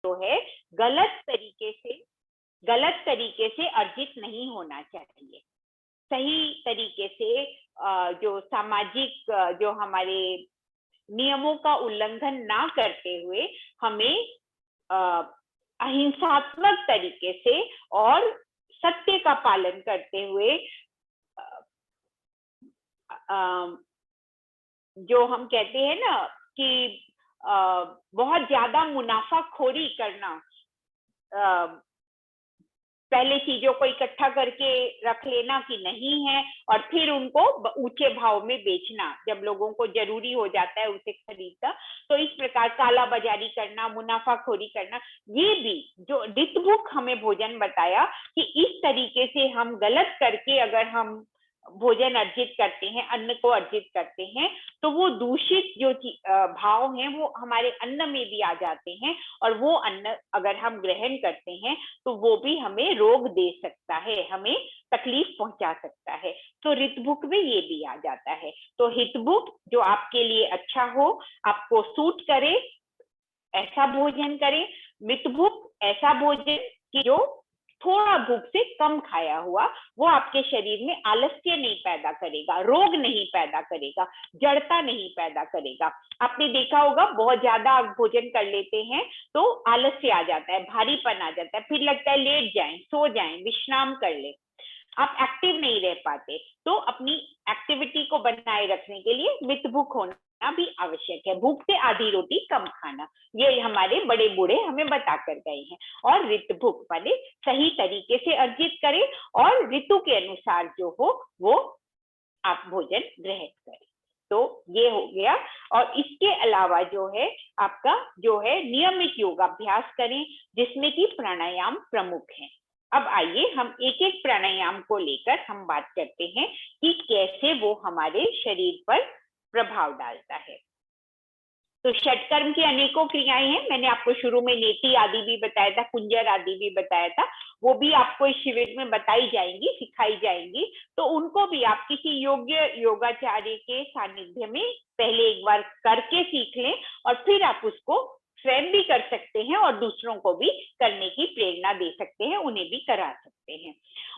जो है गलत तरीके से अर्जित नहीं होना चाहिए। सही तरीके से जो सामाजिक जो हमारे नियमों का उल्लंघन ना करते हुए हमें अहिंसात्मक तरीके से और सत्य का पालन करते हुए जो हम कहते हैं ना कि बहुत ज्यादा मुनाफाखोरी करना, पहले चीजों को इकट्ठा करके रख लेना कि नहीं है और फिर उनको ऊंचे भाव में बेचना जब लोगों को जरूरी हो जाता है उसे खरीदना, तो इस प्रकार काला बाजारी करना, मुनाफाखोरी करना, ये भी जो रितभुक हमें भोजन बताया कि इस तरीके से हम गलत करके अगर हम भोजन अर्जित करते हैं, अन्न को अर्जित करते हैं, तो वो दूषित जो भाव हैं वो हमारे अन्न में भी आ जाते हैं और वो अन्न अगर हम ग्रहण करते हैं तो वो भी हमें रोग दे सकता है, हमें तकलीफ पहुंचा सकता है। तो रितभुक में ये भी आ जाता है। तो हितभुक जो आपके लिए अच्छा हो, आपको सूट करे, ऐसा भोजन करें। मितभुक ऐसा भोजन कि जो थोड़ा भूख से कम खाया हुआ, वो आपके शरीर में आलस्य नहीं पैदा करेगा, रोग नहीं पैदा करेगा, जड़ता नहीं पैदा करेगा। आपने देखा होगा बहुत ज्यादा आप भोजन कर लेते हैं तो आलस्य आ जाता है, भारीपन आ जाता है, फिर लगता है लेट जाएं, सो जाएं, विश्राम कर ले, आप एक्टिव नहीं रह पाते। तो अपनी एक्टिविटी को बनाए रखने के लिए मितभुक होना भी आवश्यक है। भूख से आधी रोटी कम खाना, ये हमारे बड़े बूढ़े हमें बता कर गए हैं। और ऋतभुक माने सही तरीके से अर्जित करें और ऋतु के अनुसार जो हो वो आप भोजन ग्रहण करें। तो ये हो गया। और इसके अलावा जो है आपका जो है नियमित योगाभ्यास करें जिसमें कि प्राणायाम प्रमुख है। अब आइए हम एक एक प्राणायाम को लेकर हम बात करते हैं कि कैसे वो हमारे शरीर पर प्रभाव डालता है। तो षटकर्म की अनेकों क्रियाएं हैं, मैंने आपको शुरू में नेति आदि भी बताया था, कुंजर आदि भी बताया था, वो भी आपको इस शिविर में बताई जाएंगी, सिखाई जाएंगी। तो उनको भी आप किसी योग्य योगाचार्य के सानिध्य में पहले एक बार करके सीख लें और फिर आप उसको स्वयं भी कर सकते हैं और दूसरों को भी करने की प्रेरणा दे सकते हैं, उन्हें भी करा सकते हैं।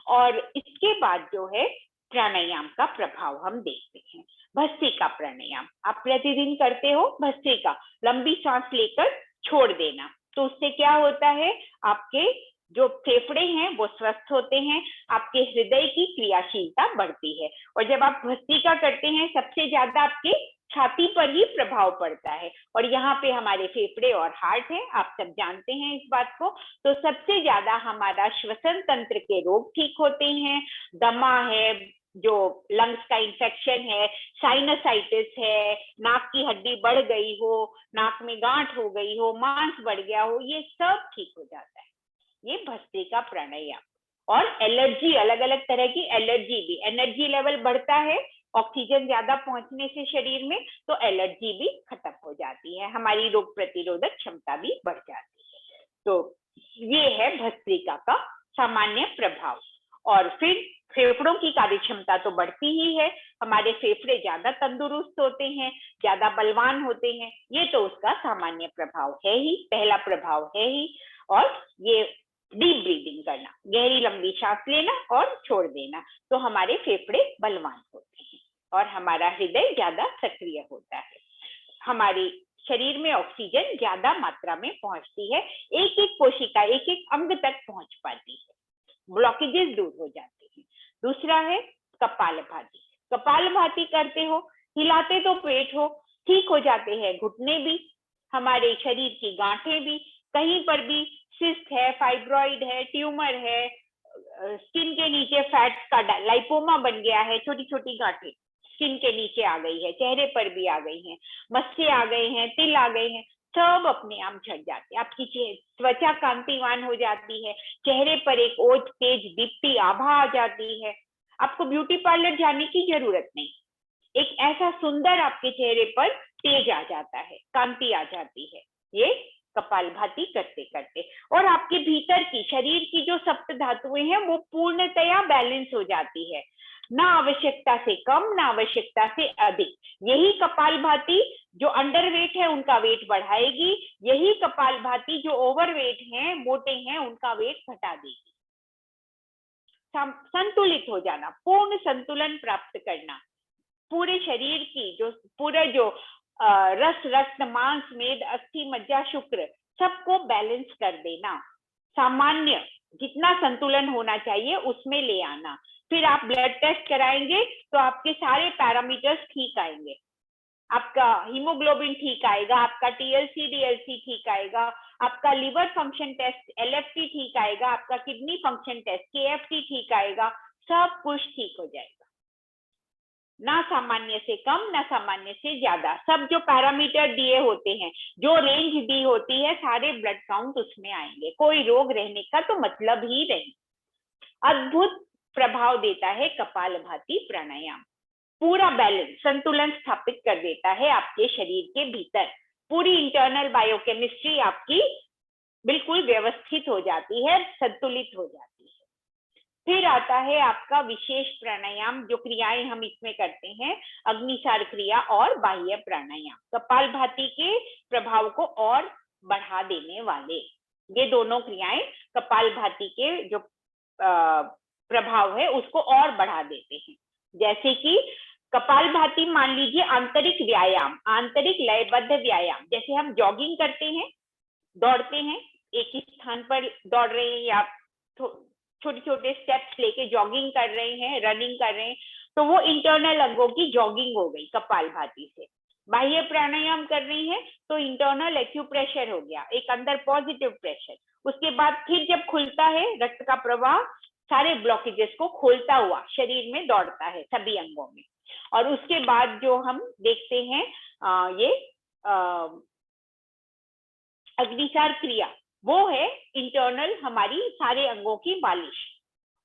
और इसके बाद जो है प्राणायाम का प्रभाव हम देखते हैं। भस्त्रिका प्राणायाम आप प्रतिदिन करते हो, भस्त्रिका लंबी सांस लेकर छोड़ देना, तो उससे क्या होता है, आपके जो फेफड़े हैं वो स्वस्थ होते हैं, आपके हृदय की क्रियाशीलता बढ़ती है। और जब आप भस्त्रिका करते हैं सबसे ज्यादा आपके छाती पर ही प्रभाव पड़ता है, और यहाँ पे हमारे फेफड़े और हार्ट है, आप सब जानते हैं इस बात को। तो सबसे ज्यादा हमारा श्वसन तंत्र के रोग ठीक होते हैं, दमा है, जो लंग्स का इंफेक्शन है, साइनसाइटिस है, नाक की हड्डी बढ़ गई हो, नाक में गांठ हो गई हो, मांस बढ़ गया हो, ये सब ठीक हो जाता है, ये भस्त्रिका प्राणायाम। और एलर्जी, अलग अलग तरह की एलर्जी भी, एनर्जी लेवल बढ़ता है ऑक्सीजन ज्यादा पहुंचने से शरीर में, तो एलर्जी भी खत्म हो जाती है, हमारी रोग प्रतिरोधक क्षमता भी बढ़ जाती है। तो ये है भस्त्रिका का सामान्य प्रभाव। और फिर फेफड़ों की कार्यक्षमता तो बढ़ती ही है, हमारे फेफड़े ज्यादा तंदुरुस्त होते हैं, ज्यादा बलवान होते हैं, ये तो उसका सामान्य प्रभाव है ही, पहला प्रभाव है ही। और ये डीप ब्रीदिंग करना, गहरी लंबी सांस लेना और छोड़ देना, तो हमारे फेफड़े बलवान होते हैं और हमारा हृदय ज्यादा सक्रिय होता है, हमारे शरीर में ऑक्सीजन ज्यादा मात्रा में पहुंचती है, एक एक कोशिका एक एक अंग तक पहुंच पाती है, ब्लॉकेजेस दूर हो जाते हैं। दूसरा है कपालभाति। कपालभाति करते हो, हिलाते तो पेट हो, ठीक हो जाते हैं घुटने भी, हमारे शरीर की गांठें भी, कहीं पर भी सिस्ट है, फाइब्रॉइड है, ट्यूमर है, स्किन के नीचे फैट का लाइपोमा बन गया है, छोटी छोटी गांठें स्किन के नीचे आ गई है, चेहरे पर भी आ गई हैं, मस्से आ गए हैं, तिल आ गए हैं, सब अपने आप झड़ जाते हैं, आपकी त्वचा कांतिवान हो जाती है, चेहरे पर एक ओज तेज दीप्ति आभा आ जाती है, आपको ब्यूटी पार्लर जाने की जरूरत नहीं, एक ऐसा सुंदर आपके चेहरे पर तेज आ जाता है, कांति आ जाती है, ये कपालभाति करते करते। और आपके भीतर की शरीर की जो सप्त धातुएं हैं वो पूर्णतया बैलेंस हो जाती है, ना आवश्यकता से कम, ना आवश्यकता से अधिक। यही कपालभाति जो अंडरवेट है उनका वेट बढ़ाएगी, यही कपालभाति जो ओवरवेट हैं, मोटे हैं, उनका वेट घटा देगी। संतुलित हो जाना, पूर्ण संतुलन प्राप्त करना, पूरे शरीर की जो पूरा जो रस, रक्त, मांस, मेद, अस्थि, मज्जा, शुक्र सबको बैलेंस कर देना, सामान्य जितना संतुलन होना चाहिए उसमें ले आना। फिर आप ब्लड टेस्ट कराएंगे तो आपके सारे पैरामीटर्स ठीक आएंगे, आपका हीमोग्लोबिन ठीक आएगा, आपका टीएलसी डीएलसी ठीक आएगा, आपका लिवर फंक्शन टेस्ट एलएफटी ठीक आएगा, आपका किडनी फंक्शन टेस्ट केएफटी ठीक आएगा, सब कुछ ठीक हो जाएगा। ना सामान्य से कम, ना सामान्य से ज्यादा, सब जो पैरामीटर दिए होते हैं, जो रेंज दी होती है, सारे ब्लड काउंट उसमें आएंगे, कोई रोग रहने का तो मतलब ही नहीं। अद्भुत प्रभाव देता है कपालभाति प्राणायाम, पूरा बैलेंस, संतुलन स्थापित कर देता है आपके शरीर के भीतर, पूरी इंटरनल बायोकेमिस्ट्री आपकी बिल्कुल व्यवस्थित हो जाती है, संतुलित हो जाती है। फिर आता है आपका विशेष प्राणायाम, जो क्रियाएं हम इसमें करते हैं, अग्निसार क्रिया और बाह्य प्राणायाम, कपालभाति के प्रभाव को और बढ़ा देने वाले। ये दोनों क्रियाएं कपालभाति के जो प्रभाव है उसको और बढ़ा देते हैं। जैसे कि कपालभाति मान लीजिए आंतरिक व्यायाम, आंतरिक लयबद्ध व्यायाम, जैसे हम जॉगिंग करते हैं, दौड़ते हैं, एक ही स्थान पर दौड़ रहे हैं या छोटे छोटे स्टेप्स लेके जॉगिंग कर रहे हैं, रनिंग कर रहे हैं, तो वो इंटरनल अंगों की जॉगिंग हो गई कपालभाति से। बाह्य प्राणायाम कर रही है तो इंटरनल एक्यूप्रेशर हो गया, एक अंदर पॉजिटिव प्रेशर। उसके बाद फिर जब खुलता है रक्त का प्रवाह, सारे ब्लॉकेजेस को खोलता हुआ शरीर में दौड़ता है सभी अंगों में। और उसके बाद जो हम देखते हैं ये अग्निसार क्रिया, वो है इंटरनल हमारी सारे अंगों की मालिश।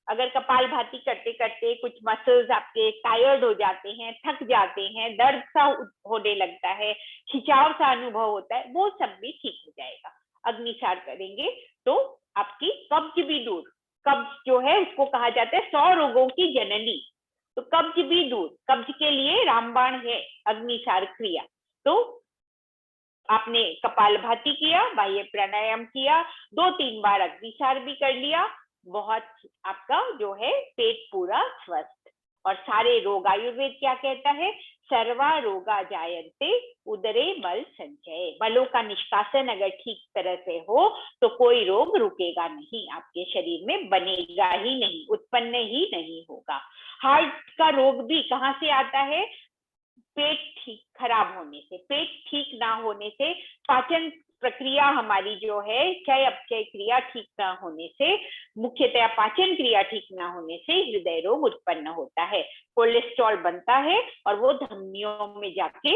अगर कपालभाति करते करते कुछ मसल्स आपके टायर्ड हो जाते हैं, थक जाते हैं, दर्द सा होने लगता है, खिंचाव सा अनुभव होता है, वो सब भी ठीक हो जाएगा। अग्निसार करेंगे तो आपकी कब्ज भी दूर, कब्ज जो है उसको कहा जाता है 100 रोगों की जननी, तो कब्ज भी दूर, कब्ज के लिए रामबाण है अग्निसार क्रिया। तो आपने कपालभाति किया, बाह्य प्राणायाम किया, 2-3 बार अग्निसार भी कर लिया, बहुत आपका जो है पेट पूरा स्वस्थ। और सारे रोग, आयुर्वेद क्या कहता है, सर्वा रोगा जायन्ते उदरे मल संचय, मलों का निष्कासन अगर ठीक तरह से हो तो कोई रोग रुकेगा नहीं, आपके शरीर में बनेगा ही नहीं, उत्पन्न ही नहीं होगा। हार्ट का रोग भी कहाँ से आता है, पेट ठीक खराब होने से, पेट ठीक ना होने से, पाचन प्रक्रिया हमारी जो है क्षय अपचय क्रिया ठीक ना होने से, मुख्यतया पाचन क्रिया ठीक ना होने से हृदय रोग उत्पन्न होता है। कोलेस्ट्रॉल बनता है और वो धमनियों में जाके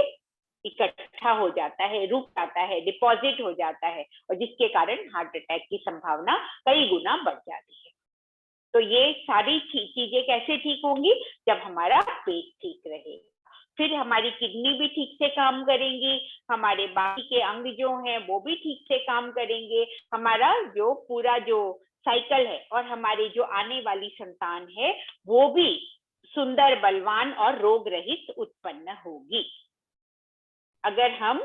इकट्ठा हो जाता है, रुक जाता है, डिपॉजिट हो जाता है, और जिसके कारण हार्ट अटैक की संभावना कई गुना बढ़ जाती है। तो ये सारी चीजें कैसे ठीक होंगी, जब हमारा पेट ठीक रहेगा। फिर हमारी किडनी भी ठीक से काम करेंगी, हमारे बाकी के अंग जो हैं वो भी ठीक से काम करेंगे, हमारा जो पूरा जो साइकिल है और हमारी जो आने वाली संतान है वो भी सुंदर, बलवान और रोग रहित उत्पन्न होगी। अगर हम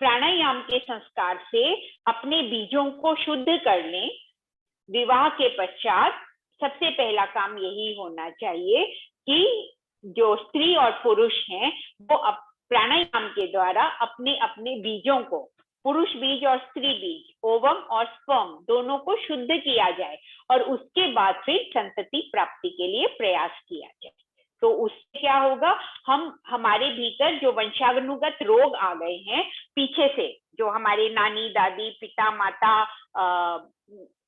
प्राणायाम के संस्कार से अपने बीजों को शुद्ध कर लें, विवाह के पश्चात सबसे पहला काम यही होना चाहिए कि जो स्त्री और पुरुष हैं वो प्राणायाम के द्वारा अपने अपने बीजों को, पुरुष बीज और स्त्री बीज, ओवम और स्पर्म दोनों को शुद्ध किया जाए और उसके बाद फिर संतति प्राप्ति के लिए प्रयास किया जाए। तो उससे क्या होगा, हमारे भीतर जो वंशानुगत रोग आ गए हैं पीछे से, जो हमारे नानी दादी पिता माता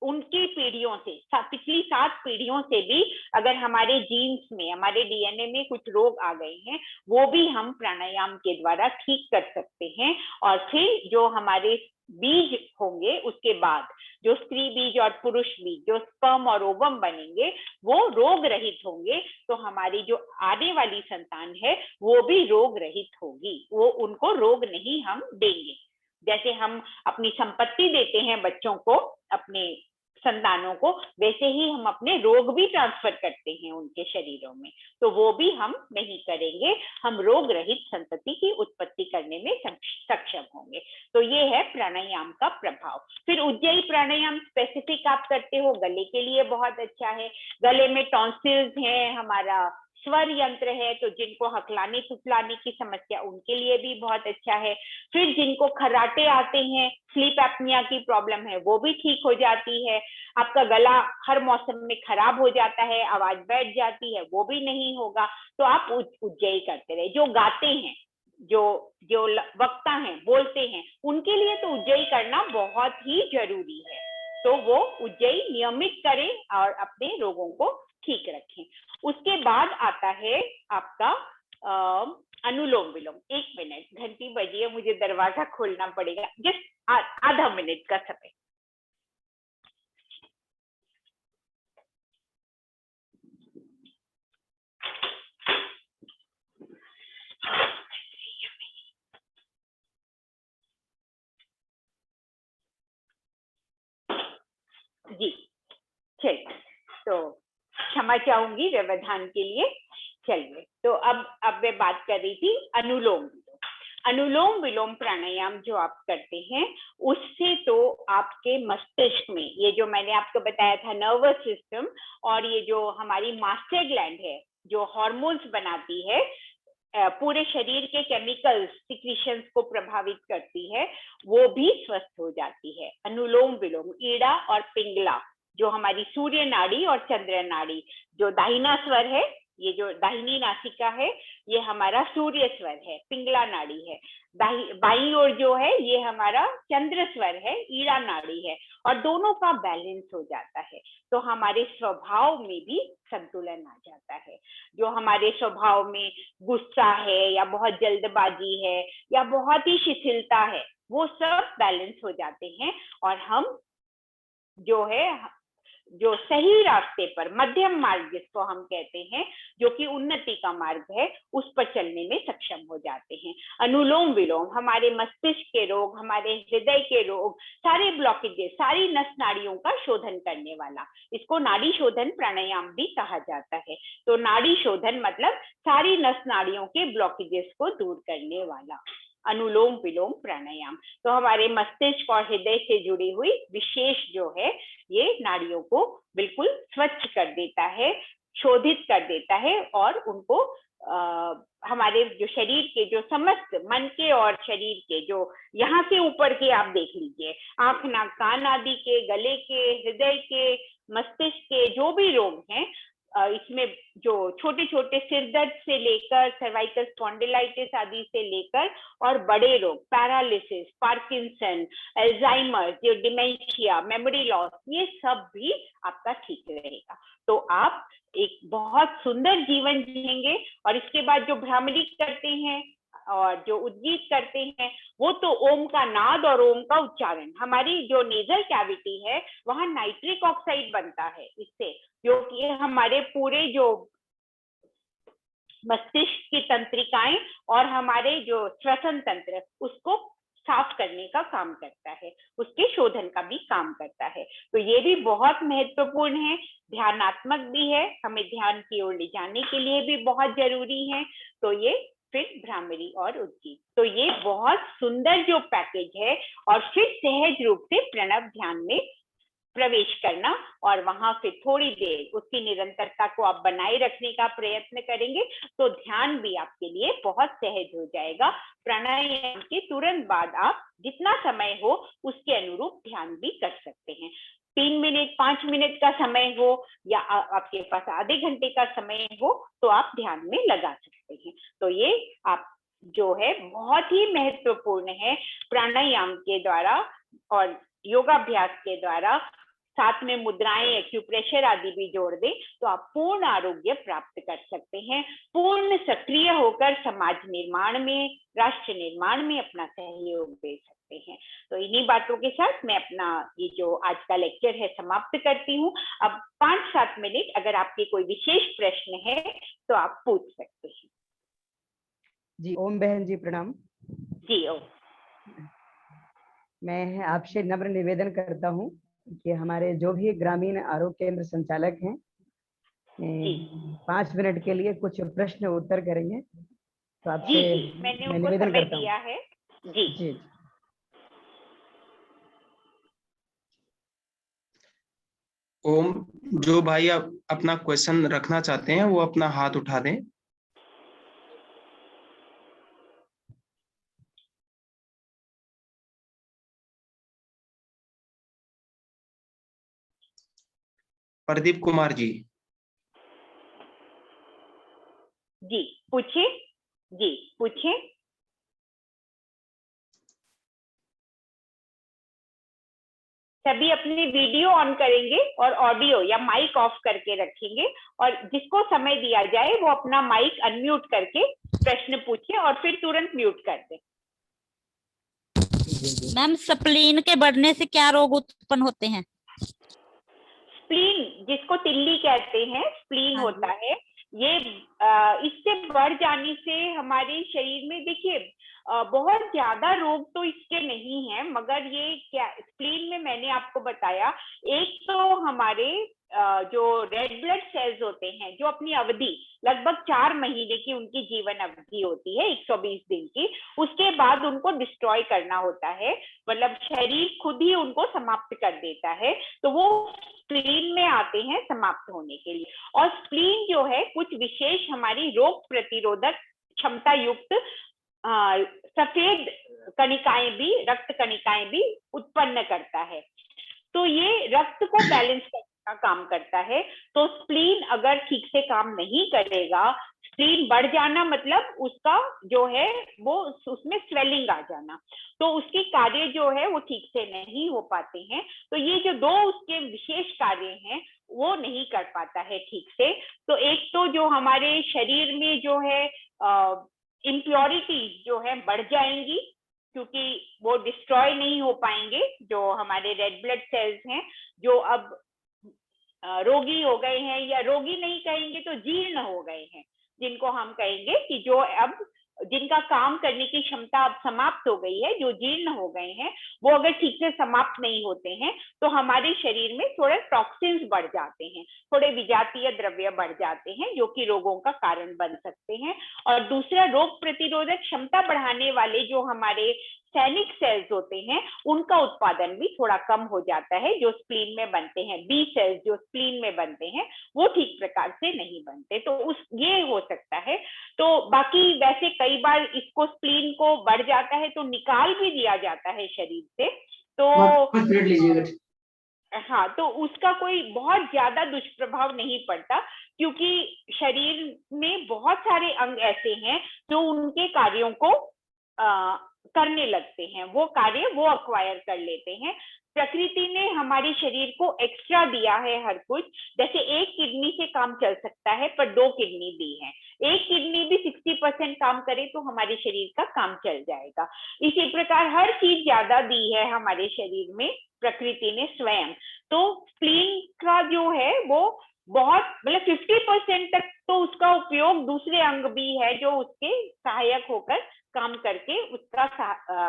उनकी पीढ़ियों से, पिछली 7 पीढ़ियों से भी अगर हमारे जीन्स में, हमारे डीएनए में कुछ रोग आ गए हैं, वो भी हम प्राणायाम के द्वारा ठीक कर सकते हैं। और फिर जो हमारे बीज होंगे उसके बाद जो स्त्री बीज और पुरुष बीज, जो स्पर्म और ओवम बनेंगे, वो रोग रहित होंगे, तो हमारी जो आने वाली संतान है वो भी रोग रहित होगी, वो उनको रोग नहीं हम देंगे। जैसे हम अपनी संपत्ति देते हैं बच्चों को, अपने संतानों को, वैसे ही हम अपने रोग भी ट्रांसफर करते हैं उनके शरीरों में, तो वो भी हम नहीं करेंगे। हम रोग रहित संतति की उत्पत्ति करने में सक्षम होंगे। तो ये है प्राणायाम का प्रभाव। फिर उज्जयी प्राणायाम स्पेसिफिक आप करते हो, गले के लिए बहुत अच्छा है। गले में टॉन्सिल्स है, हमारा स्वर यंत्र है, तो जिनको हकलाने फुसलाने की समस्या, उनके लिए भी बहुत अच्छा है। फिर जिनको खर्राटे आते हैं, स्लीप एप्निया की प्रॉब्लम है, वो भी ठीक हो जाती है। आपका गला हर मौसम में खराब हो जाता है, आवाज बैठ जाती है, वो भी नहीं होगा। तो आप उज्जयी करते रहे। जो गाते हैं, जो जो वक्ता हैं, बोलते हैं, उनके लिए तो उज्जयी करना बहुत ही जरूरी है। तो वो उज्जयी नियमित करें और अपने रोगों को ठीक रखें। उसके बाद आता है आपका अनुलोम विलोम। 1 मिनट, घंटी बजी है, मुझे दरवाजा खोलना पड़ेगा, जस्ट आधा मिनट का समय। जी चलिए, तो क्षमा चाहूंगी व्यवधान के लिए। चलिए, तो अब मैं बात कर रही थी अनुलोम विलोम। अनुलोम विलोम प्राणायाम जो आप करते हैं, उससे तो आपके मस्तिष्क में, ये जो मैंने आपको बताया था नर्वस सिस्टम, और ये जो हमारी मास्टर ग्लैंड है जो हार्मोन्स बनाती है, पूरे शरीर के केमिकल्स सिक्रीशंस को प्रभावित करती है, वो भी स्वस्थ हो जाती है। अनुलोम विलोम, ईड़ा और पिंगला, जो हमारी सूर्य नाड़ी और चंद्र नाड़ी, जो दाहिना स्वर है, ये जो दाहिनी नासिका है, ये हमारा सूर्य स्वर है, पिंगला नाड़ी है। बाईं ओर जो है, ये हमारा चंद्र स्वर है, ईड़ा नाड़ी है, और दोनों का बैलेंस हो जाता है, तो हमारे स्वभाव में भी संतुलन आ जाता है। जो हमारे स्वभाव में गुस्सा है, या बहुत जल्दबाजी है, या बहुत ही शिथिलता है, वो सब बैलेंस हो जाते हैं, और हम जो है, जो सही रास्ते पर, मध्यम मार्ग जिसको हम कहते हैं, जो कि उन्नति का मार्ग है, उस पर चलने में सक्षम हो जाते हैं। अनुलोम विलोम हमारे मस्तिष्क के रोग, हमारे हृदय के रोग, सारे ब्लॉकेजेस, सारी नस नाड़ियों का शोधन करने वाला, इसको नाड़ी शोधन प्राणायाम भी कहा जाता है। तो नाड़ी शोधन मतलब सारी नस नाड़ियों के ब्लॉकेजेस को दूर करने वाला अनुलोम विलोम प्राणायाम। तो हमारे मस्तिष्क और हृदय से जुड़ी हुई विशेष जो है, ये नाड़ियों को बिल्कुल स्वच्छ कर देता है, शोधित कर देता है, और उनको हमारे जो शरीर के, जो समस्त मन के और शरीर के, जो यहाँ से ऊपर के आप देख लीजिए, आंख नाक कान आदि के, गले के, हृदय के, मस्तिष्क के जो भी रोग हैं, इसमें जो छोटे छोटे सिर दर्द से लेकर सर्वाइकल स्पॉन्डिलाइटिस आदि से लेकर, और बड़े रोग, पैरालिसिस, पार्किंसन, अल्जाइमर, जो डिमेंशिया, मेमोरी लॉस, ये सब भी आपका ठीक रहेगा। तो आप एक बहुत सुंदर जीवन जिएंगे। और इसके बाद जो भ्रामरी करते हैं और जो उद्गीत करते हैं, वो तो ओम का नाद और ओम का उच्चारण, हमारी जो नेजल कैविटी है, वहां नाइट्रिक ऑक्साइड बनता है इससे, जो कि हमारे पूरे जो मस्तिष्क की तंत्रिकाएं और हमारे जो श्वसन तंत्र, उसको साफ करने का काम करता है, उसके शोधन का भी काम करता है। तो ये भी बहुत महत्वपूर्ण है, ध्यानात्मक भी है, हमें ध्यान की ओर ले जाने के लिए भी बहुत जरूरी है। तो ये फिर भ्रामरी और उद्गीत, तो ये बहुत सुंदर जो पैकेज है। और फिर सहज रूप से प्रणव ध्यान में प्रवेश करना, और वहां से थोड़ी देर उसकी निरंतरता को आप बनाए रखने का प्रयत्न करेंगे, तो ध्यान भी आपके लिए बहुत सहज हो जाएगा। प्राणायाम के तुरंत बाद आप जितना समय हो उसके अनुरूप ध्यान भी कर सकते हैं। 3 मिनट 5 मिनट का समय हो, या आपके पास आधे घंटे का समय हो, तो आप ध्यान में लगा सकते हैं। तो ये आप जो है बहुत ही महत्वपूर्ण है। प्राणायाम के द्वारा और योगाभ्यास के द्वारा साथ में मुद्राएं, एक्यूप्रेशर आदि भी जोड़ दें, तो आप पूर्ण आरोग्य प्राप्त कर सकते हैं। पूर्ण सक्रिय होकर समाज निर्माण में, राष्ट्र निर्माण में अपना सहयोग दे सकते हैं। तो इन्हीं बातों के साथ मैं अपना ये जो आज का लेक्चर है समाप्त करती हूँ। अब 5-7 मिनट अगर आपके कोई विशेष प्रश्न है तो आप पूछ सकते हैं। जी ओम बहन जी प्रणाम। जी ओम। मैं आपसे नम्र निवेदन करता हूँ कि हमारे जो भी ग्रामीण आरोग्य केंद्र संचालक हैं जी 5 मिनट के लिए कुछ प्रश्न उत्तर करेंगे, तो जी आपसे जी मैंने मैं उनको निवेदन समय करता हूँ। दिया है। जी जी ओम, जो भाई आप अपना क्वेश्चन रखना चाहते हैं वो अपना हाथ उठा दें। प्रदीप कुमार जी। जी पूछिए। जी पूछिए। सभी अपनी वीडियो ऑन करेंगे और ऑडियो या माइक ऑफ करके रखेंगे, और जिसको समय दिया जाए वो अपना माइक अनम्यूट करके प्रश्न पूछे और फिर तुरंत म्यूट कर दे। मैम, स्प्लीन के बढ़ने से क्या रोग उत्पन्न होते हैं? स्प्लीन, जिसको तिल्ली कहते हैं, स्प्लीन हाँ होता है। ये इससे बढ़ जाने से हमारे शरीर में, देखिए बहुत ज्यादा रोग तो इसके नहीं है, मगर ये क्या, स्प्लीन में मैंने आपको बताया, एक तो हमारे जो रेड ब्लड सेल्स होते हैं, जो अपनी अवधि लगभग 4 महीने की उनकी जीवन अवधि होती है, 120 दिन की, उसके बाद उनको डिस्ट्रॉय करना होता है, मतलब शरीर खुद ही उनको समाप्त कर देता है, तो वो स्प्लीन में आते हैं समाप्त होने के लिए। और स्प्लीन जो है कुछ विशेष हमारी रोग प्रतिरोधक क्षमता युक्त सफेद कणिकाएं भी, रक्त कणिकाएं भी उत्पन्न करता है, तो ये रक्त को बैलेंस करने का काम करता है। तो स्प्लीन अगर ठीक से काम नहीं करेगा, स्प्लीन बढ़ जाना मतलब उसका जो है वो उसमें स्वेलिंग आ जाना, तो उसके कार्य जो है वो ठीक से नहीं हो पाते हैं। तो ये जो दो उसके विशेष कार्य हैं वो नहीं कर पाता है ठीक से। तो एक तो जो हमारे शरीर में जो है इम्प्योरिटीज जो है बढ़ जाएंगी, क्योंकि वो डिस्ट्रॉय नहीं हो पाएंगे, जो हमारे रेड ब्लड सेल्स हैं जो अब रोगी हो गए हैं, या रोगी नहीं कहेंगे तो जीर्ण हो गए हैं, जिनको हम कहेंगे कि जो अब जिनका काम करने की क्षमता अब समाप्त हो गई है, जो जीर्ण हो गए हैं, वो अगर ठीक से समाप्त नहीं होते हैं तो हमारे शरीर में थोड़े टॉक्सिन्स बढ़ जाते हैं, थोड़े विजातीय द्रव्य बढ़ जाते हैं, जो कि रोगों का कारण बन सकते हैं। और दूसरा, रोग प्रतिरोधक क्षमता बढ़ाने वाले जो हमारे सैनिक सेल्स होते हैं, उनका उत्पादन भी थोड़ा कम हो जाता है, जो स्प्लीन में बनते हैं, बी सेल्स जो स्प्लीन में बनते हैं वो ठीक प्रकार से नहीं बनते, तो उस ये हो सकता है। तो बाकी वैसे कई बार इसको, स्प्लीन को बढ़ जाता है तो निकाल भी दिया जाता है शरीर से, तो हाँ, तो उसका कोई बहुत ज्यादा दुष्प्रभाव नहीं पड़ता, क्योंकि शरीर में बहुत सारे अंग ऐसे हैं जो उनके कार्यों को करने लगते हैं, वो कार्य वो अक्वायर कर लेते हैं। प्रकृति ने हमारे शरीर को एक्स्ट्रा दिया है हर कुछ, जैसे एक किडनी से काम चल सकता है पर 2 किडनी दी है, एक किडनी भी 60% काम करे तो हमारे शरीर का काम चल जाएगा। इसी प्रकार हर चीज ज्यादा दी है हमारे शरीर में प्रकृति ने स्वयं। तो स्प्लीन का जो है वो बहुत, मतलब 50% तक तो उसका उपयोग दूसरे अंग भी है जो उसके सहायक होकर काम करके उसका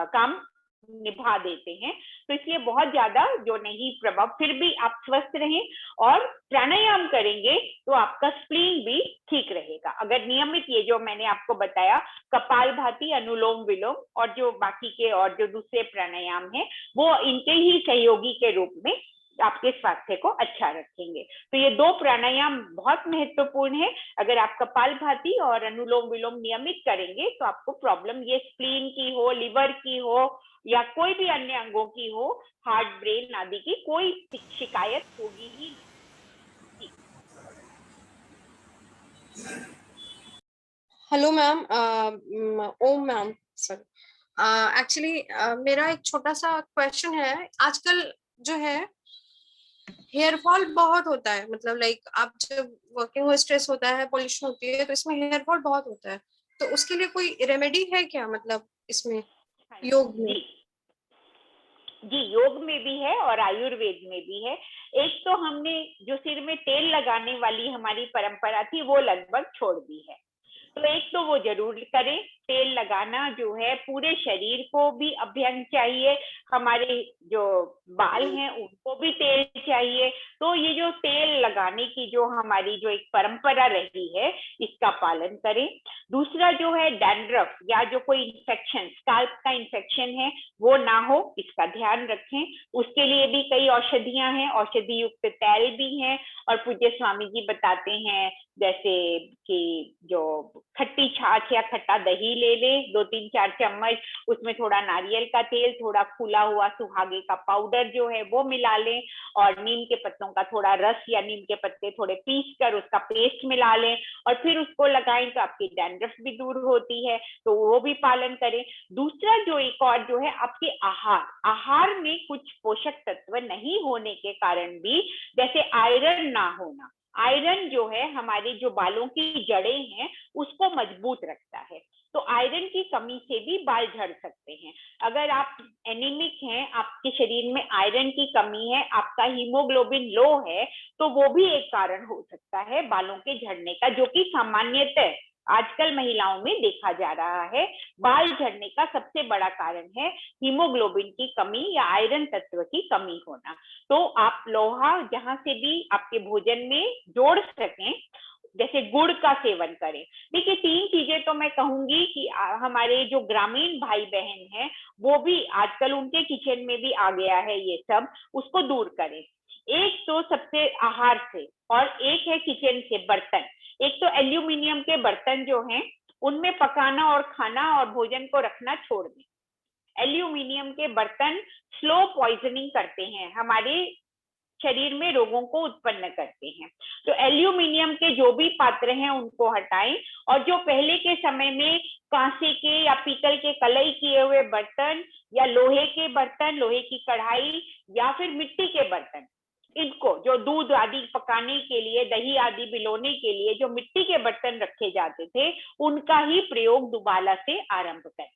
काम निभा देते हैं, तो इसलिए बहुत ज्यादा जो नहीं प्रभाव, फिर भी आप स्वस्थ रहें और प्राणायाम करेंगे तो आपका स्प्लीन भी ठीक रहेगा। अगर नियमित ये जो मैंने आपको बताया, कपालभाति, अनुलोम विलोम और जो बाकी के और जो दूसरे प्राणायाम है, वो इनके ही सहयोगी के रूप में आपके स्वास्थ्य को अच्छा रखेंगे। तो ये 2 प्राणायाम बहुत महत्वपूर्ण है। अगर आप कपालभाति और अनुलोम विलोम नियमित करेंगे तो आपको प्रॉब्लम, ये स्प्लीन की हो, लिवर की हो, या कोई भी अन्य अंगों की हो, हार्ट, ब्रेन आदि की कोई शिकायत होगी ही नहीं। हेलो मैम, ओम मैम, सर एक्चुअली मेरा एक छोटा सा क्वेश्चन है। आजकल जो है हेयर फॉल बहुत होता है, मतलब लाइक आप जब वर्किंग में स्ट्रेस होता है, पोल्यूशन होती है, तो इसमें हेयर फॉल बहुत होता है, तो उसके लिए कोई रेमेडी है क्या, मतलब इसमें योग में? जी, योग में भी है और आयुर्वेद में भी है। एक तो हमने जो सिर में तेल लगाने वाली हमारी परंपरा थी वो लगभग छोड़ दी है, तो एक तो वो जरूर करें। तेल लगाना जो है पूरे शरीर को भी अभ्यंग चाहिए, हमारे जो बाल हैं उनको भी तेल चाहिए। तो ये जो तेल लगाने की जो हमारी जो एक परंपरा रही है इसका पालन करें। दूसरा जो है डैंड्रफ या जो कोई इन्फेक्शन, स्काल्प का इन्फेक्शन है वो ना हो, इसका ध्यान रखें। उसके लिए भी कई औषधियां हैं, औषधि युक्त तेल भी हैं। और पूज्य स्वामी जी बताते हैं जैसे कि जो खट्टी छाछ या खट्टा दही ले ले 2-3-4 चम्मच, उसमें थोड़ा नारियल का तेल, थोड़ा फूला हुआ सुहागे का पाउडर जो है वो मिला लें, और नीम के पत्तों का थोड़ा रस या नीम के पत्ते थोड़े पीस कर उसका पेस्ट मिला लें और फिर उसको लगाएं तो आपकी डैंड्रफ भी दूर होती है। तो वो भी पालन करें। दूसरा जो एक और जो है आपके आहार में कुछ पोषक तत्व नहीं होने के कारण भी, जैसे आयरन ना होना, आयरन जो है हमारे जो बालों की जड़ें हैं उसको मजबूत रखता है। तो आयरन की कमी से भी बाल झड़ सकते हैं। अगर आप एनीमिक हैं, आपके शरीर में आयरन की कमी है, आपका हीमोग्लोबिन लो है, तो वो भी एक कारण हो सकता है बालों के झड़ने का, जो कि सामान्यतः आजकल महिलाओं में देखा जा रहा है। बाल झड़ने का सबसे बड़ा कारण है हीमोग्लोबिन की कमी या आयरन तत्व की कमी होना। तो आप लोहा जहां से भी आपके भोजन में जोड़ सकें, जैसे गुड़ का सेवन करें। देखिए 3 चीजें तो मैं कहूंगी कि हमारे जो ग्रामीण भाई बहन हैं वो भी आजकल उनके किचन में भी आ गया है ये सब, उसको दूर करें। एक तो सबसे आहार से, और एक है किचन से बर्तन। एक तो एल्यूमिनियम के बर्तन जो हैं उनमें पकाना और खाना और भोजन को रखना छोड़ दें। एल्यूमिनियम के बर्तन स्लो पॉइजनिंग करते हैं, हमारे शरीर में रोगों को उत्पन्न करते हैं। तो एल्यूमिनियम के जो भी पात्र हैं उनको हटाएं, और जो पहले के समय में कांसे के या पीतल के कलई किए हुए बर्तन या लोहे के बर्तन, लोहे की कढ़ाई या फिर मिट्टी के बर्तन, इनको जो दूध आदि पकाने के लिए, दही आदि बिलोने के लिए जो मिट्टी के बर्तन रखे जाते थे, उनका ही प्रयोग दोबारा से आरंभ करें।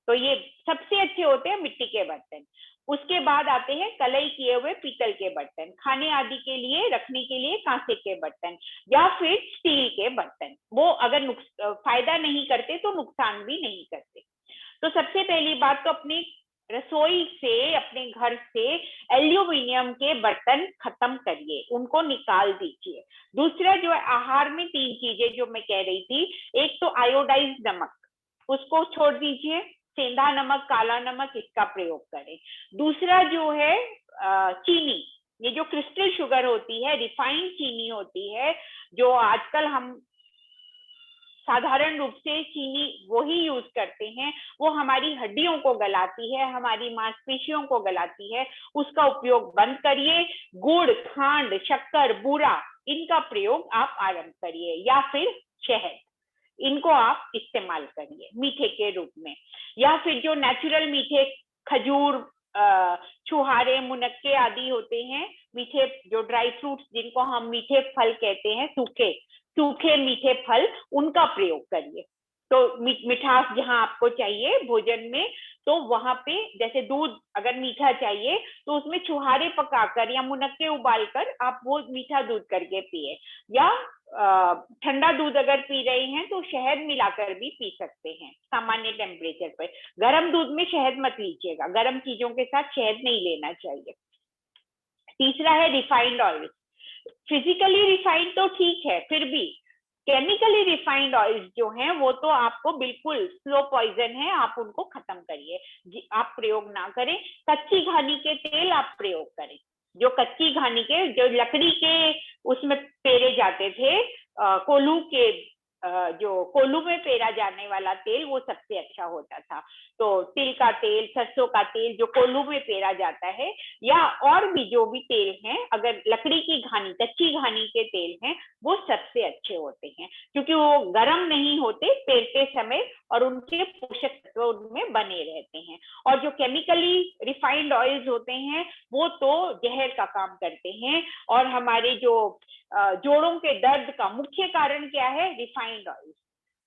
तो ये सबसे अच्छे होते हैं मिट्टी के बर्तन। उसके बाद आते हैं कलई किए हुए पीतल के बर्तन, खाने आदि के लिए रखने के लिए कांसे के बर्तन या फिर स्टील के बर्तन। वो अगर फायदा नहीं करते तो नुकसान भी नहीं करते। तो सबसे पहली बात तो अपनी रसोई से, अपने घर से एल्यूमिनियम के बर्तन खत्म करिए, उनको निकाल दीजिए। दूसरा जो है आहार में 3 चीजें जो मैं कह रही थी, एक तो आयोडाइज्ड नमक, उसको छोड़ दीजिए, सेंधा नमक, काला नमक, इसका प्रयोग करें। दूसरा जो है चीनी, ये जो क्रिस्टल शुगर होती है, रिफाइंड चीनी होती है, जो आजकल हम साधारण रूप से चीनी वही यूज करते हैं, वो हमारी हड्डियों को गलाती है, हमारी मांसपेशियों को गलाती है, उसका उपयोग बंद करिए। गुड़, खांड, शक्कर, बूरा, इनका प्रयोग आप आरंभ करिए, या फिर शहद, इनको आप इस्तेमाल करिए मीठे के रूप में। या फिर जो नेचुरल मीठे खजूर, छुहारे, मुनक्के आदि होते हैं, मीठे जो ड्राई फ्रूट्स जिनको हम मीठे फल कहते हैं, सूखे मीठे फल, उनका प्रयोग करिए। तो मिठास जहां आपको चाहिए भोजन में, तो वहां पे जैसे दूध अगर मीठा चाहिए तो उसमें छुहारे पकाकर या मुनक्के उबालकर आप वो मीठा दूध करके पिए, या ठंडा दूध अगर पी रहे हैं तो शहद मिलाकर भी पी सकते हैं सामान्य टेम्परेचर पर। गर्म दूध में शहद मत लीजिएगा, गर्म चीजों के साथ शहद नहीं लेना चाहिए। तीसरा है रिफाइंड ऑयल। फिजिकली रिफाइंड तो ठीक है, फिर भी केमिकली रिफाइंड ऑयल जो हैं वो तो आपको बिल्कुल स्लो पॉइजन है, आप उनको खत्म करिए, आप प्रयोग ना करें। कच्ची घानी के तेल आप प्रयोग करें, जो कच्ची घानी के, जो लकड़ी के उसमें पेरे जाते थे, कोल्हू के, जो कोल्हू में पेरा जाने वाला तेल, वो सबसे अच्छा होता था। तो तिल का तेल, सरसों का तेल जो कोल्हू में पेरा जाता है, या और भी जो भी तेल हैं, अगर लकड़ी की घानी, कच्ची घानी के तेल हैं, वो सबसे अच्छे होते हैं, क्योंकि वो गर्म नहीं होते पेरते समय और उनके पोषक तत्व उनमें बने रहते हैं। और जो केमिकली रिफाइंड ऑयल्स होते हैं वो तो जहर का काम करते हैं, और हमारे जो जोड़ों के दर्द का मुख्य कारण क्या है? Refined oil.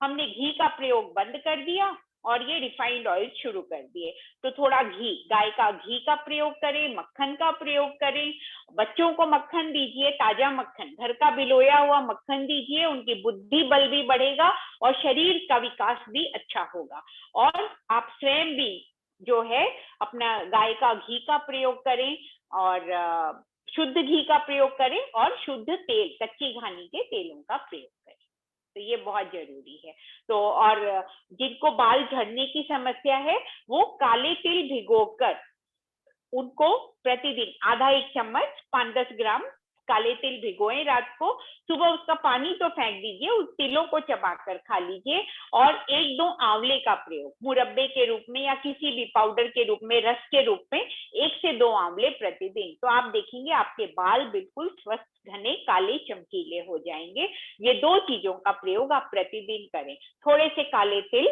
हमने घी का प्रयोग बंद कर दिया और ये रिफाइंड ऑयल शुरू कर दिए। तो थोड़ा घी, गाय का घी का प्रयोग करें, मक्खन का प्रयोग करें, बच्चों को मक्खन दीजिए, ताजा मक्खन, घर का बिलोया हुआ मक्खन दीजिए, उनकी बुद्धि बल भी बढ़ेगा और शरीर का विकास भी अच्छा होगा। और आप स्वयं भी जो है अपना गाय का घी का प्रयोग करें और शुद्ध घी का प्रयोग करें और शुद्ध तेल, कच्ची घानी के तेलों का प्रयोग करें। तो ये बहुत जरूरी है। तो और जिनको बाल झड़ने की समस्या है वो काले तिल भिगोकर उनको प्रतिदिन आधा 1 चम्मच 5-10 ग्राम काले तिल भिगोए रात को, सुबह उसका पानी तो फेंक दीजिए, उस तिलों को चबाकर खा लीजिए। और 1-2 आंवले का प्रयोग मुरब्बे के रूप में या किसी भी पाउडर के रूप में, रस के रूप में 1 से 2 आंवले प्रतिदिन। तो आप देखेंगे आपके बाल बिल्कुल स्वस्थ, घने, काले, चमकीले हो जाएंगे। ये 2 चीजों का प्रयोग आप प्रतिदिन करें। थोड़े से काले तिल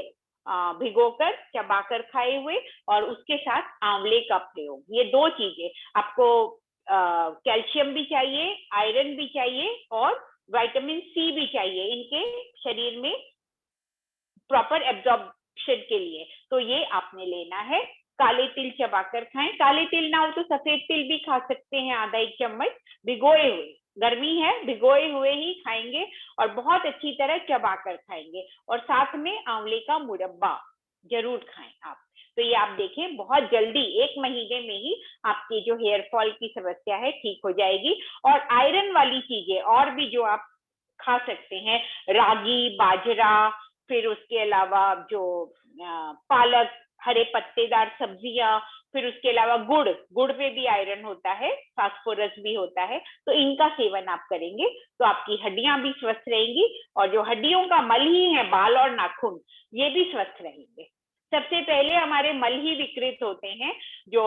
भिगोकर चबाकर खाए हुए और उसके साथ आंवले का प्रयोग, ये 2 चीजें आपको कैल्शियम भी चाहिए, आयरन भी चाहिए और विटामिन सी भी चाहिए इनके शरीर में प्रॉपर एब्जॉर्प्शन के लिए। तो ये आपने लेना है। काले तिल चबाकर खाएं, काले तिल ना हो तो सफेद तिल भी खा सकते हैं, आधा 1 चम्मच भिगोए हुए, गर्मी है भिगोए हुए ही खाएंगे और बहुत अच्छी तरह चबाकर खाएंगे। और साथ में आंवले का मुरब्बा जरूर खाएं आप। तो ये आप देखें बहुत जल्दी 1 महीने में ही आपकी जो हेयर फॉल की समस्या है ठीक हो जाएगी। और आयरन वाली चीजें और भी जो आप खा सकते हैं, रागी, बाजरा, फिर उसके अलावा जो पालक, हरे पत्तेदार सब्जियां, फिर उसके अलावा गुड़ पे भी आयरन होता है, फास्फोरस भी होता है। तो इनका सेवन आप करेंगे तो आपकी हड्डियां भी स्वस्थ रहेंगी और जो हड्डियों का मल ही है, बाल और नाखून, ये भी स्वस्थ रहेंगे। सबसे पहले हमारे मल ही विकृत होते हैं, जो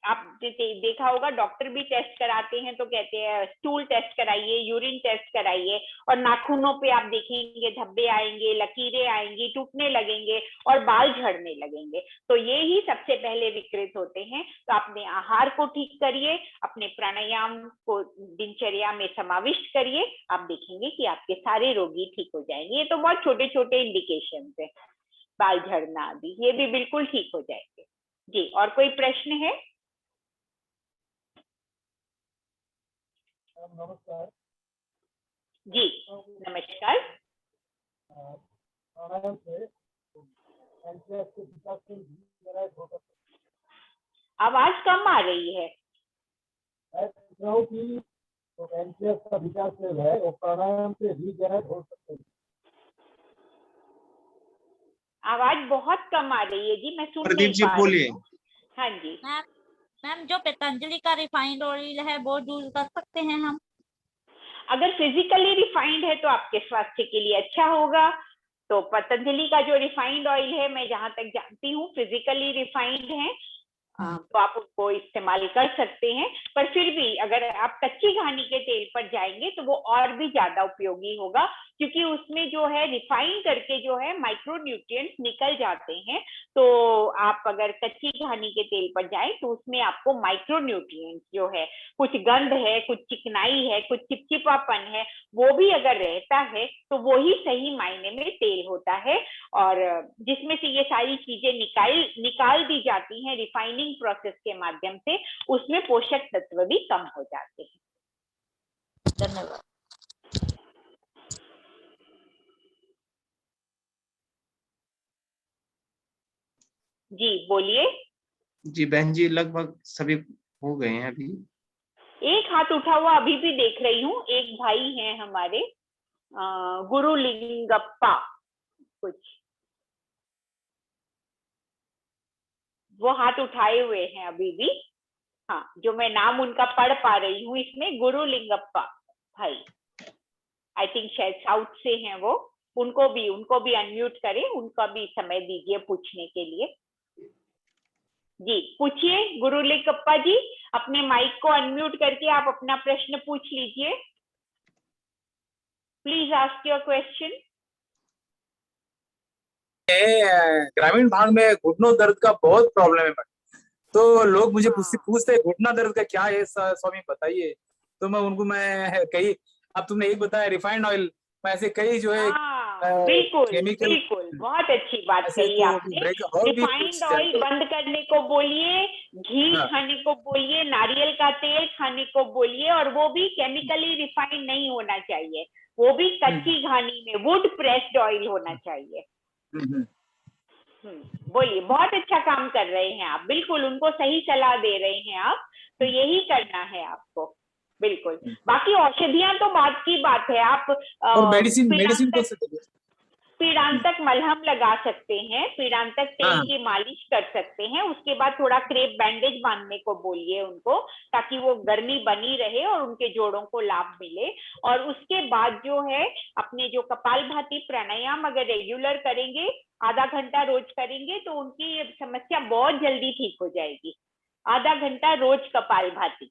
आप देखा होगा डॉक्टर भी टेस्ट कराते हैं तो कहते हैं स्टूल टेस्ट कराइए, यूरिन टेस्ट कराइए, और नाखूनों पे आप देखेंगे धब्बे आएंगे, लकीरें आएंगी, टूटने लगेंगे और बाल झड़ने लगेंगे। तो ये ही सबसे पहले विकृत होते हैं। तो अपने आहार को ठीक करिए, अपने प्राणायाम को दिनचर्या में समाविष्ट करिए, आप देखेंगे कि आपके सारे रोगी ठीक हो जाएंगे। ये तो बहुत छोटे छोटे इंडिकेशन है, बाल झड़ना आदि, ये भी बिल्कुल ठीक हो जाएंगे। जी, और कोई प्रश्न है? नमस्कार जी नमस्कार। आवाज कम आ रही है। कि तो एनसीएस का विकास है वो प्राणायाम से रीजनरेट हो सकते हैं। आवाज बहुत कम आ रही है जी, मैं सुन प्रदीप नहीं जी पा रही बोलिए। हूँ। हाँ जी मैम, जो पतंजलि का रिफाइंड ऑयल है वो यूज कर सकते हैं हम? अगर फिजिकली रिफाइंड है तो आपके स्वास्थ्य के लिए अच्छा होगा। तो पतंजलि का जो रिफाइंड ऑयल है, मैं जहां तक जानती हूँ फिजिकली रिफाइंड है, तो आप उसको इस्तेमाल कर सकते हैं। पर फिर भी अगर आप कच्ची घानी के तेल पर जाएंगे तो वो और भी ज्यादा उपयोगी होगा, क्योंकि उसमें जो है रिफाइन करके जो है माइक्रो न्यूट्रिएंट्स निकल जाते हैं। तो आप अगर कच्ची घानी के तेल पर जाएं तो उसमें आपको माइक्रो न्यूट्रिएंट्स जो है, कुछ गंध है, कुछ चिकनाई है, कुछ चिपचिपापन है, वो भी अगर रहता है तो वो ही सही मायने में तेल होता है। और जिसमें से ये सारी चीजें निकाल दी जाती हैं रिफाइनिंग प्रोसेस के माध्यम से, उसमें पोषक तत्व भी कम हो जाते हैं। धन्यवाद। जी बोलिए। जी बहन जी, लगभग सभी हो गए हैं अभी। एक हाथ उठा हुआ अभी भी देख रही हूँ, एक भाई हैं हमारे गुरुलिंगप्पा, कुछ वो हाथ उठाए हुए हैं अभी भी। हाँ, जो मैं नाम उनका पढ़ पा रही हूँ इसमें, गुरुलिंगप्पा भाई, आई थिंक शायद साउथ से हैं वो। उनको भी अनम्यूट करें, उनका भी समय दीजिए पूछने के लिए। जी पूछिए गुरुलिंगप्पा जी, अपने माइक को अनम्यूट करके आप अपना प्रश्न पूछ लीजिए। Please ask your question. ग्रामीण भाग में घुटनों दर्द का बहुत प्रॉब्लम है, तो लोग मुझे पूछते हैं घुटना दर्द का क्या है स्वामी बताइए। तो मैं कई, अब तुमने एक बताया रिफाइंड ऑयल, मैं ऐसे कई जो है बिल्कुल केमिकल बिल्कुल, बहुत अच्छी बात ऐसे कही तो आपने। ब्रेक और भी रिफाइंड कुछ ऑयल बंद करने को बोलिए, घी हाँ। खाने को बोलिए, नारियल का तेल खाने को बोलिए, और वो भी केमिकली रिफाइंड नहीं होना चाहिए, वो भी कच्ची घानी में वुड प्रेस्ड ऑयल होना चाहिए। बोलिए, बहुत अच्छा काम कर रहे हैं आप, बिल्कुल उनको सही सलाह दे रहे हैं आप, तो यही करना है आपको, बिल्कुल। बाकी औषधियां तो बात की बात है, आप और मेडिसिन कौन से देंगे? पीड़ांतक मलहम लगा सकते हैं, पीड़ांतक तेल हाँ। की मालिश कर सकते हैं, उसके बाद थोड़ा क्रेप बैंडेज बांधने को बोलिए उनको, ताकि वो गर्मी बनी रहे और उनके जोड़ों को लाभ मिले। और उसके बाद जो है अपने जो कपालभाति प्राणायाम अगर रेगुलर करेंगे, आधा घंटा रोज करेंगे, तो उनकी ये समस्या बहुत जल्दी ठीक हो जाएगी। आधा घंटा रोज कपालभाति,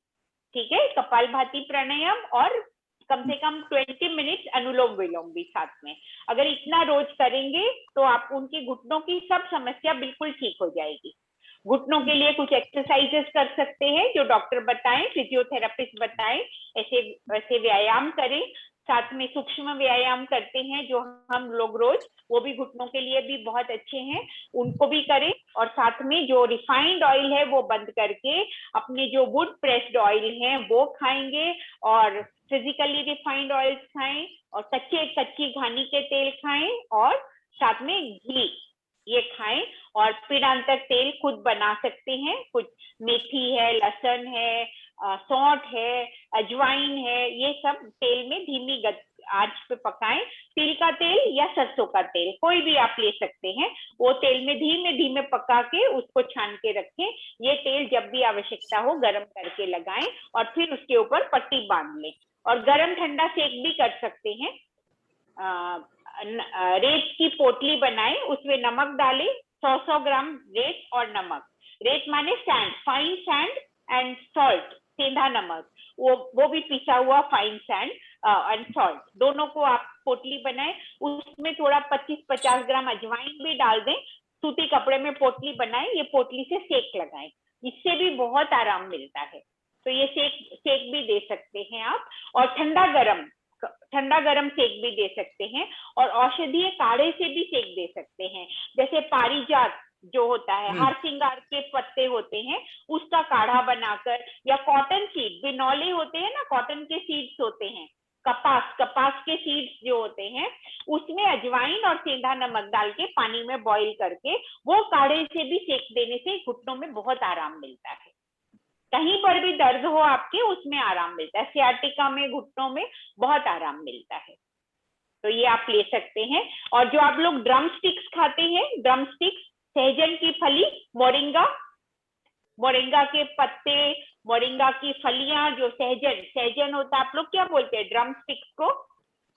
ठीक है, कपालभाति प्राणायाम, और कम से कम 20 मिनट अनुलोम विलोम भी साथ में। अगर इतना रोज करेंगे तो आप उनकी घुटनों की सब समस्या बिल्कुल ठीक हो जाएगी। घुटनों के लिए कुछ एक्सरसाइजेस कर सकते हैं जो डॉक्टर बताएं, फिजियोथेरेपिस्ट बताएं, ऐसे वैसे व्यायाम करें। साथ में सूक्ष्म व्यायाम करते हैं जो हम लोग रोज, वो भी घुटनों के लिए भी बहुत अच्छे हैं, उनको भी करें। और साथ में जो रिफाइंड ऑयल है वो बंद करके अपने जो वुड प्रेस्ड ऑयल हैं वो खाएंगे, और फिजिकली रिफाइंड ऑयल्स खाएं, और कच्ची घानी के तेल खाएं, और साथ में घी ये खाएं। और पीड़ांतक तेल खुद बना सकते हैं, कुछ मेथी है, लहसुन है, सौंठ है, अजवाइन है, ये सब तेल में धीमी आंच पे पकाएं। तिल का तेल या सरसों का तेल कोई भी आप ले सकते हैं, वो तेल में धीमे धीमे पका के उसको छान के रखें। ये तेल जब भी आवश्यकता हो गर्म करके लगाएं, और फिर उसके ऊपर पट्टी बांध लें। और गर्म ठंडा सेक भी कर सकते हैं। रेत की पोटली बनाएं, उसमें नमक डालें, 100 ग्राम रेत और नमक। रेत माने sand, fine sand and salt, सेंधा नमक, वो भी पिसा हुआ फाइन सैंड एंड सॉल्ट, दोनों को आप पोटली बनाएं। उसमें थोड़ा 25-50 ग्राम अजवाइन भी डाल दें, सूती कपड़े में पोटली बनाएं, ये पोटली से सेक लगाएं, इससे भी बहुत आराम मिलता है। तो ये सेक भी दे सकते हैं आप। और ठंडा गरम सेक भी दे सकते हैं, और औषधीय काढ़े से भी सेक दे सकते हैं। जैसे पारिजात जो होता है, हार सिंगार के पत्ते होते हैं, उसका काढ़ा बनाकर, या कॉटन सीड, बिनौले होते हैं ना, कॉटन के सीड्स होते हैं, कपास के सीड्स जो होते हैं, उसमें अजवाइन और सेंधा नमक डाल के पानी में बॉईल करके वो काढ़े से भी सेक देने से घुटनों में बहुत आराम मिलता है। कहीं पर भी दर्द हो आपके, उसमें आराम मिलता है। सियाटिका में, घुटनों में बहुत आराम मिलता है, तो ये आप ले सकते हैं। और जो आप लोग ड्रम स्टिक्स खाते हैं, ड्रम स्टिक्स, सहजन की फली, मोरिंगा के पत्ते, मोरिंगा की फलियां, जो सहजन होता है, आप लोग क्या बोलते हैं ड्रम स्टिक्स को,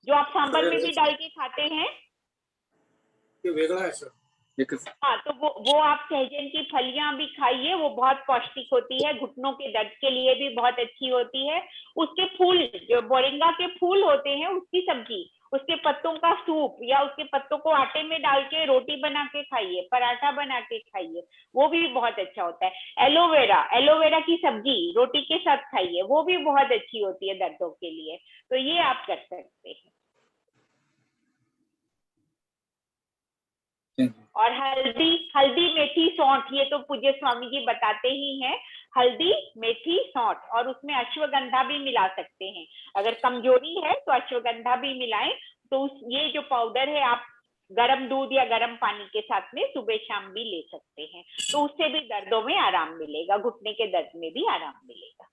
जो आप सांभर में भी डाल के खाते हैं? हाँ, तो वो आप सहजन की फलियां भी खाइए, वो बहुत पौष्टिक होती है, घुटनों के दर्द के लिए भी बहुत अच्छी होती है। उसके फूल, जो मोरिंगा के फूल होते हैं, उसकी सब्जी, उसके पत्तों का सूप, या उसके पत्तों को आटे में डाल के रोटी बना के खाइए, पराठा बना के खाइए, वो भी बहुत अच्छा होता है। एलोवेरा की सब्जी रोटी के साथ खाइए, वो भी बहुत अच्छी होती है दर्दों के लिए, तो ये आप कर सकते हैं। और हल्दी मेथी सौंठ, ये तो पूज्य स्वामी जी बताते ही हैं, हल्दी मेथी सौंठ, और उसमें अश्वगंधा भी मिला सकते हैं। अगर कमजोरी है तो अश्वगंधा भी मिलाएं। तो ये जो पाउडर है आप गर्म दूध या गर्म पानी के साथ में सुबह शाम भी ले सकते हैं, तो उससे भी दर्दों में आराम मिलेगा, घुटने के दर्द में भी आराम मिलेगा।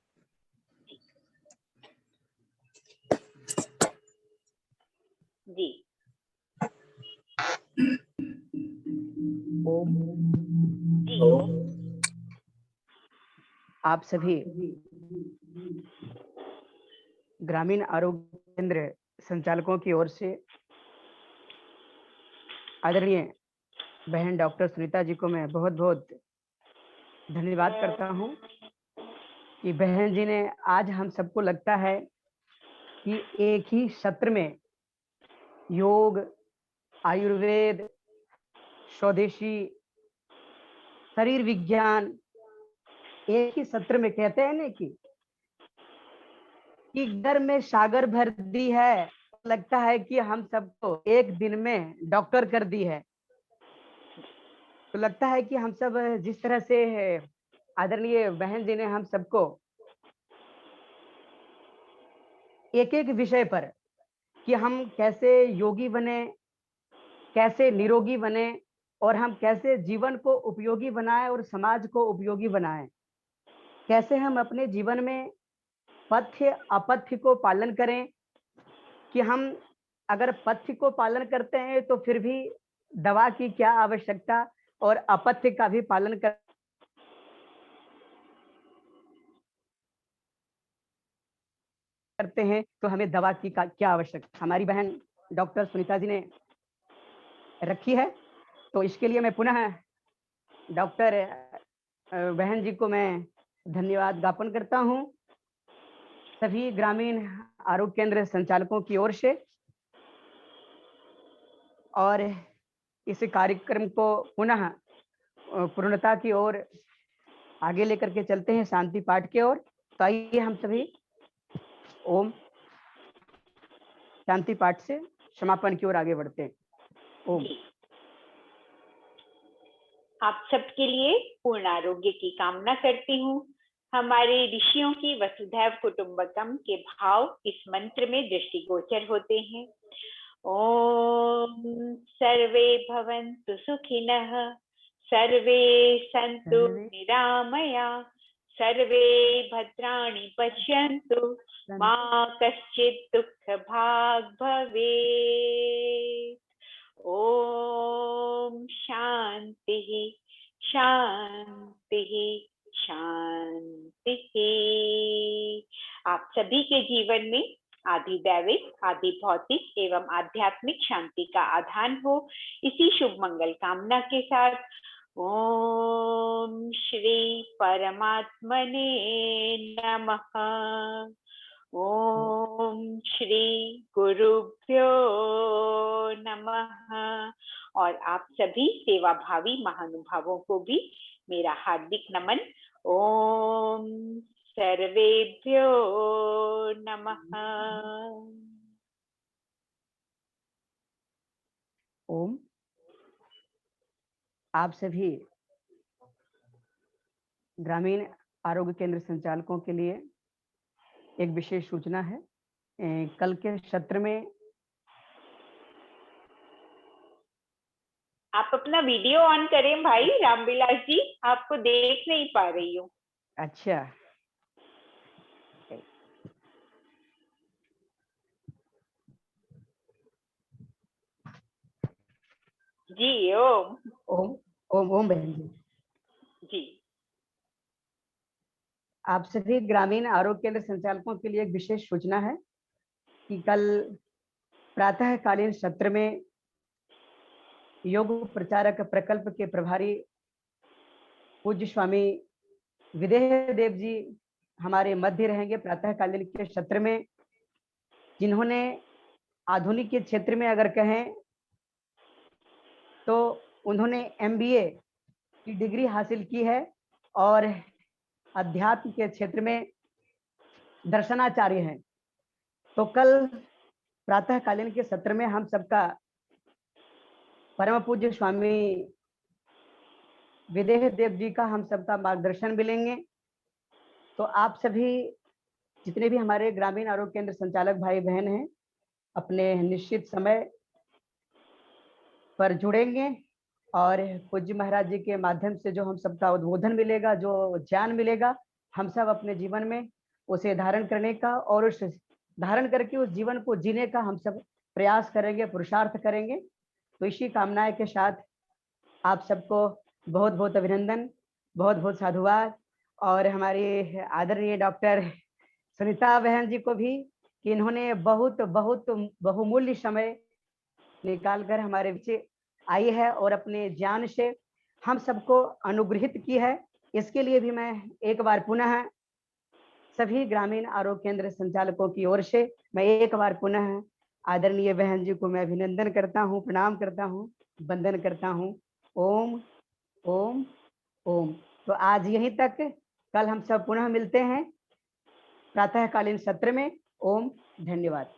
जी, आप सभी ग्रामीण आरोग्य केंद्र संचालकों की ओर से आदरणीय बहन डॉक्टर सुनीता जी को मैं बहुत बहुत धन्यवाद करता हूं कि बहन जी ने आज हम सबको लगता है कि एक ही सत्र में योग, आयुर्वेद, स्वदेशी, शरीर विज्ञान, एक ही सत्र में, कहते हैं ना कि घर में सागर भर दी है लगता है कि हम सबको एक दिन में डॉक्टर कर दी है। तो लगता है कि हम सब जिस तरह से आदरणीय बहन जी ने हम सबको एक एक विषय पर कि हम कैसे योगी बने, कैसे निरोगी बने और हम कैसे जीवन को उपयोगी बनाएं और समाज को उपयोगी बनाएं, कैसे हम अपने जीवन में पथ्य अपथ्य को पालन करें, कि हम अगर पथ्य को पालन करते हैं तो फिर भी दवा की क्या आवश्यकता, और अपथ्य का भी पालन करते हैं तो हमें दवा की क्या आवश्यकता। हमारी बहन डॉक्टर सुनीता जी ने रखी है, तो इसके लिए मैं पुनः डॉक्टर बहन जी को मैं धन्यवाद ज्ञापन करता हूं, सभी ग्रामीण आरोग्य केंद्र संचालकों की ओर से। और इस कार्यक्रम को पुनः पूर्णता की ओर आगे लेकर के चलते हैं, शांति पाठ की ओर। तो आइए हम सभी ओम शांति पाठ से समापन की ओर आगे बढ़ते हैं। ओम। आप सबके लिए पूर्ण आरोग्य की कामना करती हूँ। हमारे ऋषियों की वसुधैव कुटुंबकम के भाव इस मंत्र में दृष्टिगोचर होते हैं। ओम सर्वे भवन्तु सुखिनः, सर्वे सन्तु निरामया, सर्वे भद्राणि पश्यन्तु, मा कश्चित् दुःखभाग् भवेत्। ओम शांति शांति शांति। आप सभी के जीवन में आदि दैविक, आदि भौतिक एवं आध्यात्मिक शांति का आधान हो, इसी शुभ मंगल कामना के साथ ओम श्री परमात्मने नमः। ओम श्री गुरुभ्यो नमः। और आप सभी सेवाभावी महानुभावों को भी मेरा हार्दिक नमन। ओम सर्वेभ्यो नमः। ओम। आप सभी ग्रामीण आरोग्य केंद्र संचालकों के लिए एक विशेष सूचना है। कल के सत्र में आप अपना वीडियो ऑन करें भाई रामविलास जी, आपको देख नहीं पा रही हूँ। अच्छा, जी ओम ओम ओम ओम बहन जी। जी। आप सभी ग्रामीण आरोग्य केंद्र संचालकों के लिए एक विशेष सूचना है कि कल प्रातःकालीन सत्र में योग प्रचारक प्रकल्प के प्रभारी पूज्य स्वामी विदेह देव जी हमारे मध्य रहेंगे प्रातःकालीन के सत्र में, जिन्होंने आधुनिक के क्षेत्र में अगर कहें तो उन्होंने MBA की डिग्री हासिल की है और अध्यात्म के क्षेत्र में दर्शनाचार्य हैं। तो कल प्रातःकालीन के सत्र में हम सबका परम पूज्य स्वामी विदेह देव जी का हम सबका मार्गदर्शन मिलेंगे। तो आप सभी जितने भी हमारे ग्रामीण आरोग्य केंद्र संचालक भाई बहन हैं, अपने निश्चित समय पर जुड़ेंगे और पूज्य महाराज जी के माध्यम से जो हम सबका उद्बोधन मिलेगा, जो ज्ञान मिलेगा, हम सब अपने जीवन में उसे धारण करने का और उस धारण करके उस जीवन को जीने का हम सब प्रयास करेंगे, पुरुषार्थ करेंगे। तो इसी कामनाएं के साथ आप सबको बहुत बहुत अभिनंदन, बहुत बहुत साधुवाद। और हमारी आदरणीय डॉक्टर सुनीता बहन जी को भी कि इन्होंने बहुत बहुत बहुमूल्य समय निकालकर हमारे बीच आई है और अपने ज्ञान से हम सबको अनुग्रहित की है। इसके लिए भी मैं एक बार पुनः सभी ग्रामीण आरोग्य केंद्र संचालकों की ओर से मैं एक बार पुनः आदरणीय बहन जी को मैं अभिनंदन करता हूँ, प्रणाम करता हूँ, वंदन करता हूँ। ओम ओम ओम। तो आज यहीं तक, कल हम सब पुनः मिलते हैं प्रातःकालीन सत्र में। ओम, धन्यवाद।